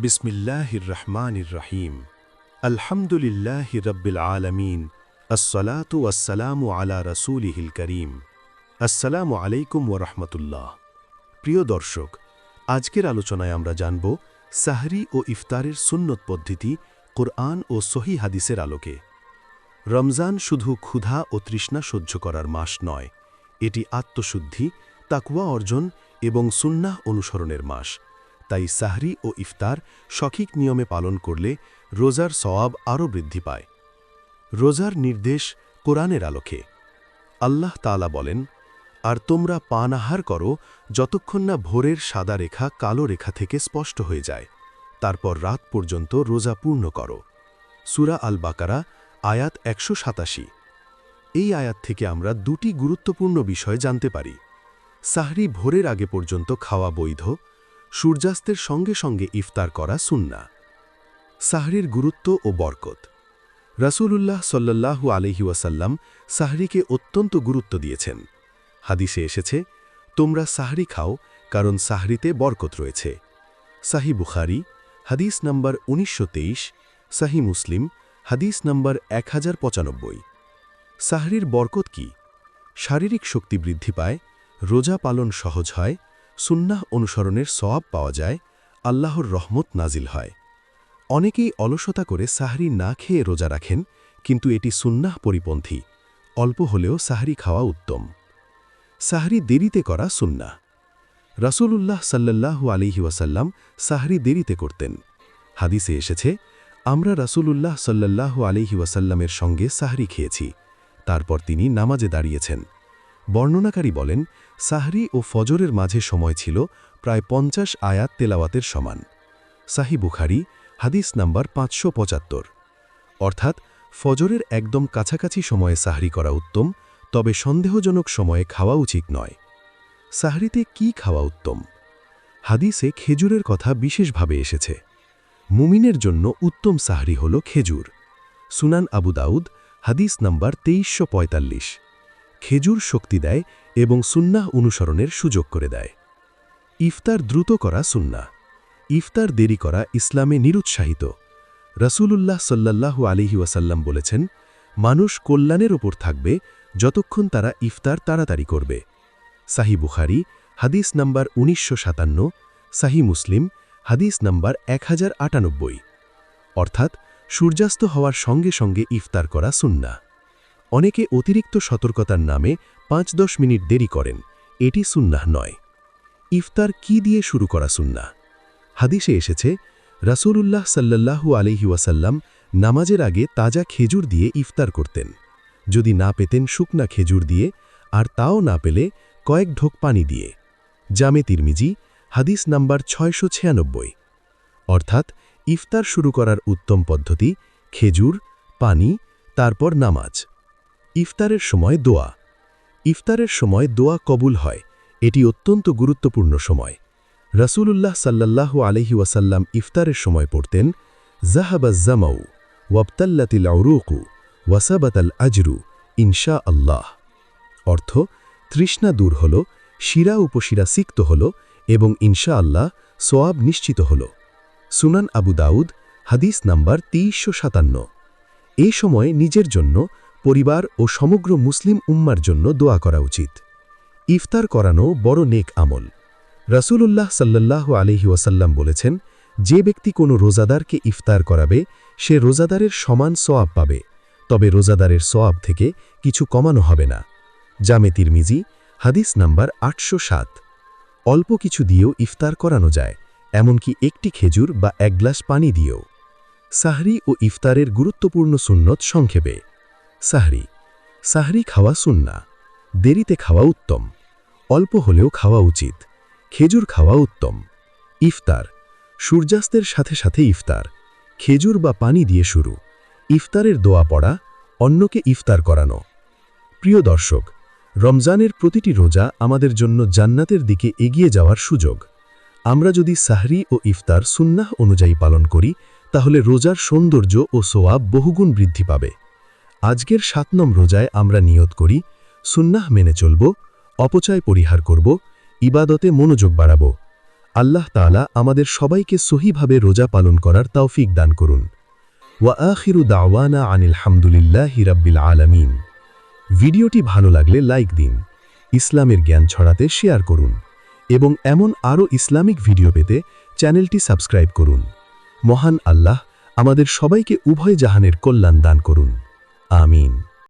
বিসমিল্লাহির রহমানির রহিম। আলহামদুলিল্লাহি রাব্বিল আলামিন। আসসালাতু ওয়াসসালামু আলা রাসূলিহিল করিম। আসসালামু আলাইকুম ওয়া রাহমাতুল্লাহ। প্রিয় দর্শক, আজকের আলোচনায় আমরা জানব সাহরি ও ইফতারের সুন্নত পদ্ধতি কুরআন ও সহিহ হাদিসের আলোকে। রমজান শুধু ক্ষুধা ও তৃষ্ণা সহ্য করার মাস নয়, এটি আত্মশুদ্ধি, তাকওয়া অর্জন এবং সুন্নাহ অনুসরণের মাস। তাই সাহরি ও ইফতার সঠিক নিয়মে পালন করলে রোজার সওয়াব আরও বৃদ্ধি পায়। রোজার নির্দেশ কোরআনের আলোকে। আল্লাহ তাআলা বলেন, আর তোমরা পানাহার করো যতক্ষণ না ভোরের সাদা রেখা কালো রেখা থেকে স্পষ্ট হয়ে যায়, তারপর রাত পর্যন্ত রোজা পূর্ণ করো। সূরা আল বাকারা আয়াত ১৮৭। এই আয়াত থেকে আমরা দুটি গুরুত্বপূর্ণ বিষয় জানতে পারি। সাহরি ভোরের আগে পর্যন্ত খাওয়া বৈধ, সূর্যাস্তের সঙ্গে সঙ্গে ইফতার করা সুন্নাহ। সাহরির গুরুত্ব ও বরকত। রাসূলুল্লাহ সাল্লাল্লাহু আলাইহি ওয়াসাল্লাম সাহরিকে অত্যন্ত গুরুত্ব দিয়েছেন। হাদিসে এসেছে, তোমরা সাহরি খাও কারণ সাহরিতে বরকত রয়েছে। সাহিহ বুখারী হাদিস নম্বর ১৯২৩, সাহিহ মুসলিম হাদিস নম্বর ১০৯৫। সাহরির বরকত কি? শারীরিক শক্তি বৃদ্ধি পায়, রোজা পালন সহজ হয়, সুন্নাহ অনুসরণের সওয়াব পাওয়া যায়, আল্লাহর রহমত নাজিল হয়। অনেকেই অলসতা করে সাহরি না খেয়ে রোজা রাখেন, কিন্তু এটি সুন্নাহ পরিপন্থী। অল্প হলেও সাহরি খাওয়া উত্তম। সাহরি দেরিতে করা সুন্নাহ। রাসূলুল্লাহ সাল্লাল্লাহু আলাইহি ওয়াসাল্লাম সাহরি দেরিতে করতেন। হাদিসে এসেছে, আমরা রাসূলুল্লাহ সাল্লাল্লাহু আলাইহি ওয়াসাল্লামের সঙ্গে সাহরি খেয়েছি, তারপর তিনি নামাজে দাঁড়িয়েছেন। বর্ণনাকারী বলেন, সাহরি ও ফজরের মাঝে সময় ছিল প্রায় ৫০ আয়াত তেলাওয়াতের সমান। সাহিহ বুখারী হাদিস নাম্বার ৫৭৫। অর্থাৎ ফজরের একদম কাছাকাছি সময়ে সাহরি করা উত্তম, তবে সন্দেহজনক সময়ে খাওয়া উচিত নয়। সাহরিতে কি খাওয়া উত্তম? হাদিসে খেজুরের কথা বিশেষভাবে এসেছে। মুমিনের জন্য উত্তম সাহরি হল খেজুর। সুনান আবু দাউদ হাদিস নাম্বার ২৩৪৫। খেজুর শক্তি দেয় এবং সুন্নাহ অনুসরণের সুযোগ করে দেয়। ইফতার দ্রুত করা সুন্নাহ। ইফতার দেরি করা ইসলামে নিরুৎসাহিত। রাসূলুল্লাহ সাল্লাল্লাহু আলাইহি ওয়াসাল্লাম বলেছেন, মানুষ কল্যাণের ওপর থাকবে যতক্ষণ তারা ইফতার তাড়াতাড়ি করবে। সাহিহ বুখারী হাদিস নাম্বার ১৯৫৭, সাহিহ মুসলিম হাদিস নাম্বার ১০৯৮। অর্থাৎ সূর্যাস্ত হওয়ার সঙ্গে সঙ্গে ইফতার করা সুন্নাহ। অনেকে অতিরিক্ত সতর্কতার নামে ৫-১০ মিনিট দেরি করেন, এটি সুন্নাহ নয়। ইফতার কি দিয়ে শুরু করা সুন্নাহ? হাদিসে এসেছে, রাসূলুল্লাহ সাল্লাল্লাহু আলাইহি ওয়াসাল্লাম নামাজের আগে তাজা খেজুর দিয়ে ইফতার করতেন। যদি না পেতেন শুকনা খেজুর দিয়ে, আর তাও না পেলে কয়েক ঢোক পানি দিয়ে। জামে তিরমিজি হাদিস নাম্বার ৬৯৬। অর্থাৎ ইফতার শুরু করার উত্তম পদ্ধতি খেজুর, পানি, তারপর নামাজ। ইফতারের সময় দোয়া। ইফতারের সময় দোয়া কবুল হয়, এটি অত্যন্ত গুরুত্বপূর্ণ সময়। রাসূলুল্লাহ সাল্লাল্লাহু আলাইহি ওয়াসাল্লাম ইফতারের সময় পড়তেন, যাহাবাজ জামাউ ওয়াবতাল্লাতিল উরুকু ওয়াসাবাতাল আজরু ইনশা আল্লাহ। অর্থ, তৃষ্ণা দূর হল, শিরা উপশিরা সিক্ত হল এবং ইনশা আল্লাহ সোয়াব নিশ্চিত হল। সুনান আবু দাউদ হাদিস নাম্বার ৩৫৫। এই সময় নিজের জন্য, পরিবার ও সমগ্র মুসলিম উম্মার জন্য দোয়া করা উচিত। ইফতার করানো বড় নেক আমল। রাসূলুল্লাহ সাল্লাল্লাহু আলাইহি ওয়াসাল্লাম বলেছেন, যে ব্যক্তি কোনো রোজাদারকে ইফতার করাবে সে রোজাদারের সমান সওয়াব পাবে, তবে রোজাদারের সওয়াব থেকে কিছু কমানো হবে না। জামে তিরমিজি হাদিস নাম্বার ৮০৭। অল্প কিছু দিয়েও ইফতার করানো যায়, এমনকি একটি খেজুর বা এক গ্লাস পানি দিয়েও। সাহরি ও ইফতারের গুরুত্বপূর্ণ সুন্নত সংক্ষেপে। সাহরি। সাহরি খাওয়া সুন্নাহ। দেরিতে খাওয়া উত্তম, অল্প হলেও খাওয়া উচিত। খেজুর খাওয়া উত্তম। ইফতার। সূর্যাস্তের সাথে সাথে ইফতার। খেজুর বা পানি দিয়ে শুরু। ইফতারের দোয়া পড়া, অন্যকে ইফতার করানো। প্রিয় দর্শক, রমজানের প্রতিটি রোজা আমাদের জন্য জান্নাতের দিকে এগিয়ে যাওয়ার সুযোগ। আমরা যদি সাহরি ও ইফতার সুন্নাহ অনুযায়ী পালন করি, তাহলে রোজার সৌন্দর্য ও সোয়াব বহুগুণ বৃদ্ধি পাবে। আজকের ৭ নং রোজায় আমরা নিয়ত করি, সুন্নাহ মেনে চলব, অপচয় পরিহার করব, ইবাদতে মনোযোগ বাড়াব। আল্লাহ তাআলা আমাদের সবাইকে সহিভাবে রোজা পালন করার তৌফিক দান করুন। ওয়া আখিরু দাওয়ানা আনিল হামদুলিল্লাহি রাব্বিল আলামিন। ভিডিওটি ভালো লাগলে লাইক দিন, ইসলামের জ্ঞান ছড়াতে শেয়ার করুন এবং এমন আরও ইসলামিক ভিডিও পেতে চ্যানেলটি সাবস্ক্রাইব করুন। মহান আল্লাহ আমাদের সবাইকে উভয় জাহানের কল্যাণ দান করুন। আমিন।